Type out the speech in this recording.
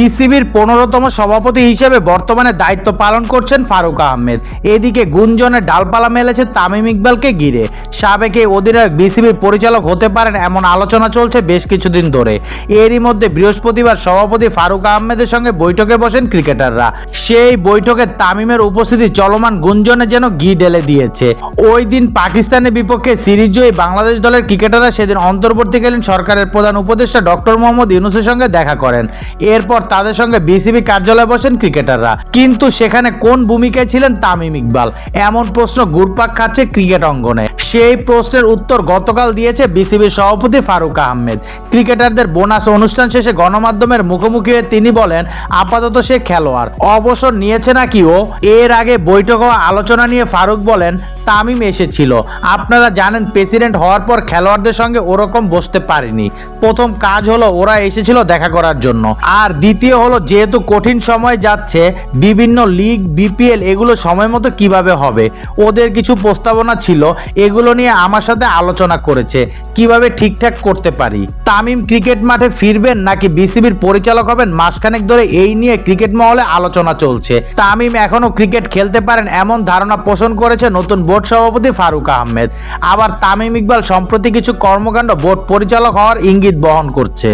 বিসিবির 15তম সভাপতি হিসেবে বর্তমানে দায়িত্ব পালন করছেন ফারুক আহমেদ। এদিকে গুঞ্জনে ডালপালা মেলেছে তামিম ইকবালকে ঘিরে। সাবেক এই অধিনায়ক বিসিবির পরিচালক হতে পারেন এমন আলোচনা চলছে বেশ কিছুদিন ধরে। এরই মধ্যে বৃহস্পতিবার সভাপতি ফারুক আহমেদের সঙ্গে বৈঠকে বসেন ক্রিকেটাররা। সেই বৈঠকে তামিমের উপস্থিতি চলমান গুঞ্জনে যেন ঘি ঢেলে দিয়েছে। ওই দিন পাকিস্তানের বিপক্ষে সিরিজ জয়ী বাংলাদেশ দলের ক্রিকেটাররা সেদিন অন্তর্বর্তীকালীন সরকারের প্রধান উপদেষ্টা ডক্টর মোহাম্মদ ইউনূসের সঙ্গে দেখা করেন। এরপর তাদের সঙ্গে বিসিবি কার্যালয়ে বসেন ক্রিকেটাররা। কিন্তু সেখানে কোন ভূমিকায় ছিলেন তামিম ইকবাল, এমন প্রশ্ন ঘুরপাক খাচ্ছে ক্রিকেট অঙ্গনে। সেই প্রশ্নের উত্তর গতকাল দিয়েছে বিসিবির সভাপতি ফারুক আহমেদ। ক্রিকেটারদের বোনাস অনুষ্ঠান শেষে গণমাধ্যমের মুখোমুখি হয়ে তিনি বলেন, আপাতত সে খেলোয়াড়, অবসর নিয়েছে নাকি ও। এর আগে বৈঠক ও আলোচনা নিয়ে ফারুক বলেন, তামিম এসেছিল, আপনারা জানেন প্রেসিডেন্ট হওয়ার পর খেলোয়াড়দের সঙ্গে ওরকম বসতে পারিনি। প্রথম কাজ হলো ওরা এসেছিল দেখা করার জন্য, আর দ্বিতীয় হলো যেহেতু কঠিন সময় যাচ্ছে, বিভিন্ন লিগ বিপিএল এগুলো সময় মতো কিভাবে হবে, ওদের কিছু প্রস্তাবনা ছিল, এগুলো নিয়ে আমার সাথে আলোচনা করেছে কিভাবে ঠিকঠাক করতে পারি। তামিম ক্রিকেট মাঠে ফিরবেন নাকি বিসিবির পরিচালক হবেন, মাসখানেক ধরে এই নিয়ে ক্রিকেট মহলে আলোচনা চলছে। তামিম এখনো ক্রিকেট খেলতে পারেন এমন ধারণা পোষণ করেছে নতুন বোর্ড সভাপতি ফারুক আহমেদ। আবার তামিম ইকবাল সম্প্রতি কিছু কর্মকাণ্ড বোর্ড পরিচালক হওয়ার ইঙ্গিত বহন করছে।